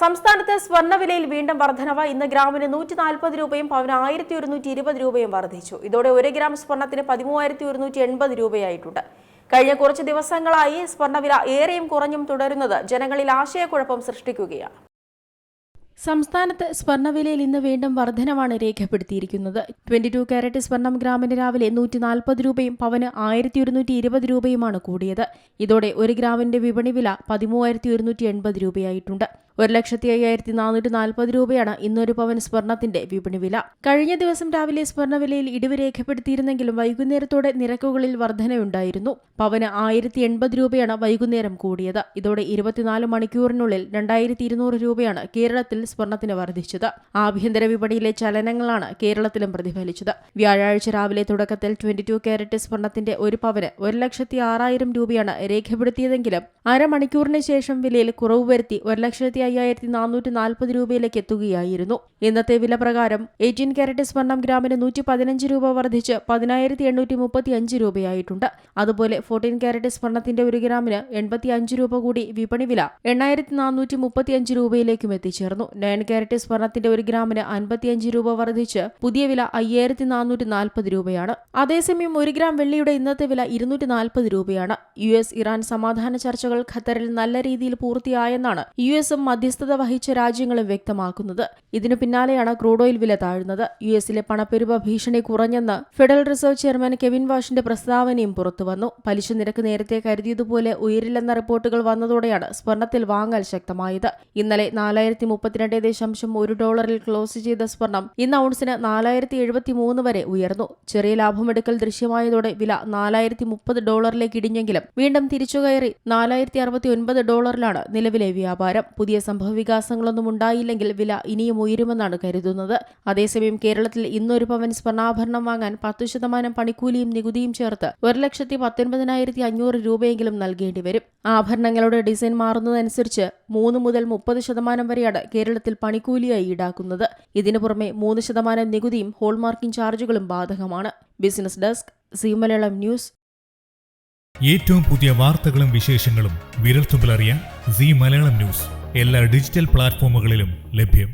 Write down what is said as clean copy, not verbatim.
സംസ്ഥാനത്ത് സ്വർണ്ണവിലയിൽ വീണ്ടും വർധനവ്. ഇന്ന് ഗ്രാമിന് 140 രൂപയും പവന് 1120 രൂപയും വർദ്ധിച്ചു. ഇതോടെ 1 ഗ്രാം സ്വർണ്ണത്തിന് 13,180 രൂപയായിട്ടുണ്ട്. കഴിഞ്ഞ കുറച്ച് ദിവസങ്ങളായി സ്വർണ്ണവില ഏറെയും കുറഞ്ഞും തുടരുന്നത് ജനങ്ങളിൽ ആശയക്കുഴപ്പം സൃഷ്ടിക്കുകയാണ്. സംസ്ഥാനത്ത് സ്വർണ്ണവിലയിൽ ഇന്ന് വീണ്ടും വർധനവാണ് രേഖപ്പെടുത്തിയിരിക്കുന്നത്. 22 കാരറ്റ് സ്വർണം ഗ്രാമിന് രാവിലെ 140 രൂപയും പവന് 1120 രൂപയുമാണ് കൂടിയത്. ഇതോടെ 1 ഗ്രാമിന്റെ വിപണി വില 13,180 രൂപയായിട്ടുണ്ട്. 1,05,440 രൂപയാണ് ഇന്നൊരു പവൻ സ്വർണത്തിന്റെ വിപണി വില. കഴിഞ്ഞ ദിവസം രാവിലെ സ്വർണ്ണവിലയിൽ ഇടിവ് രേഖപ്പെടുത്തിയിരുന്നെങ്കിലും വൈകുന്നേരത്തോടെ നിരക്കുകളിൽ വർധനയുണ്ടായിരുന്നു. പവന് 1,080 രൂപയാണ് വൈകുന്നേരം കൂടിയത്. ഇതോടെ 24 മണിക്കൂറിനുള്ളിൽ 2,200 രൂപയാണ് കേരളത്തിൽ സ്വർണത്തിന് വർദ്ധിച്ചത്. ആഭ്യന്തര വിപണിയിലെ ചലനങ്ങളാണ് കേരളത്തിലും പ്രതിഫലിച്ചത്. വ്യാഴാഴ്ച രാവിലെ തുടക്കത്തിൽ 22 കാരറ്റ് സ്വർണത്തിന്റെ ഒരു പവന് 1,06,000 രൂപയാണ് രേഖപ്പെടുത്തിയതെങ്കിലും അരമണിക്കൂറിന് ശേഷം വിലയിൽ കുറവ് വരുത്തി 1,05,440 രൂപയിലേക്ക് എത്തുകയായിരുന്നു. ഇന്നത്തെ വില പ്രകാരം 18 കാരറ്റ് സ്വർണം ഗ്രാമിന് 115 രൂപ വർദ്ധിച്ച് 10,835 രൂപയായിട്ടുണ്ട്. അതുപോലെ 14 കാരറ്റ് സ്വർണത്തിന്റെ 1 ഗ്രാമിന് 85 രൂപ കൂടി വിപണി വില 8,435 രൂപയിലേക്കും എത്തിച്ചേർന്നു. 9 കാരറ്റ് സ്വർണത്തിന്റെ 1 ഗ്രാമിന് 55 രൂപ വർദ്ധിച്ച് പുതിയ വില 5,440 രൂപയാണ്. അതേസമയം 1 ഗ്രാം വെള്ളിയുടെ ഇന്നത്തെ വില 240 രൂപയാണ്. US ഇറാൻ സമാധാന ചർച്ചകൾ ഖത്തറിൽ നല്ല രീതിയിൽ പൂർത്തിയായെന്നാണ് US-ഉം മധ്യസ്ഥത വഹിച്ച രാജ്യങ്ങളും വ്യക്തമാക്കുന്നത്. ഇതിനു പിന്നാലെയാണ് ക്രൂഡ് ഓയിൽ വില താഴുന്നത്. US-ലെ പണപ്പെരുവ ഭീഷണി കുറഞ്ഞെന്ന് ഫെഡറൽ റിസർവ് ചെയർമാൻ കെവിൻ വാഷിന്റെ പ്രസ്താവനയും പുറത്തുവന്നു. പലിശ നിരക്ക് നേരത്തെ കരുതിയതുപോലെ ഉയരില്ലെന്ന റിപ്പോർട്ടുകൾ വന്നതോടെയാണ് സ്വർണത്തിൽ വാങ്ങൽ ശക്തമായത്. ഇന്നലെ 432.1 ക്ലോസ് ചെയ്ത സ്വർണം ഇന്ന് ഔൺസിന് 4,073 വരെ ഉയർന്നു. ചെറിയ ലാഭമെടുക്കൽ ദൃശ്യമായതോടെ വില $4,030 ഇടിഞ്ഞെങ്കിലും വീണ്ടും തിരിച്ചുകയറി $4,069 നിലവിലെ വ്യാപാരം. പുതിയ സംഭവവികാസങ്ങളൊന്നും ഉണ്ടായില്ലെങ്കിൽ വില ഇനിയും ഉയരുമെന്നാണ് കരുതുന്നത്. അതേസമയം കേരളത്തിൽ ഇന്നൊരു പവൻ സ്വർണ്ണാഭരണം വാങ്ങാൻ 10% പണിക്കൂലിയും നികുതിയും ചേർത്ത് 1,19,500 രൂപയെങ്കിലും നൽകേണ്ടി വരും. ആഭരണങ്ങളുടെ ഡിസൈൻ മാറുന്നതനുസരിച്ച് 3 മുതൽ 30% വരെയാണ് കേരളത്തിൽ പണിക്കൂലിയായി ഈടാക്കുന്നത്. ഇതിനു പുറമെ 3% നികുതിയും ഹോൾമാർക്കിംഗ് ചാർജുകളും ബാധകമാണ്. Business desk, C Malayalam news. ഏറ്റവും പുതിയ വാർത്തകളും വിശേഷങ്ങളും വിരൽത്തുമ്പിലറിയാൻ സി മലയാളം ന്യൂസ് എല്ലാ ഡിജിറ്റൽ പ്ലാറ്റ്ഫോമുകളിലും ലഭ്യം.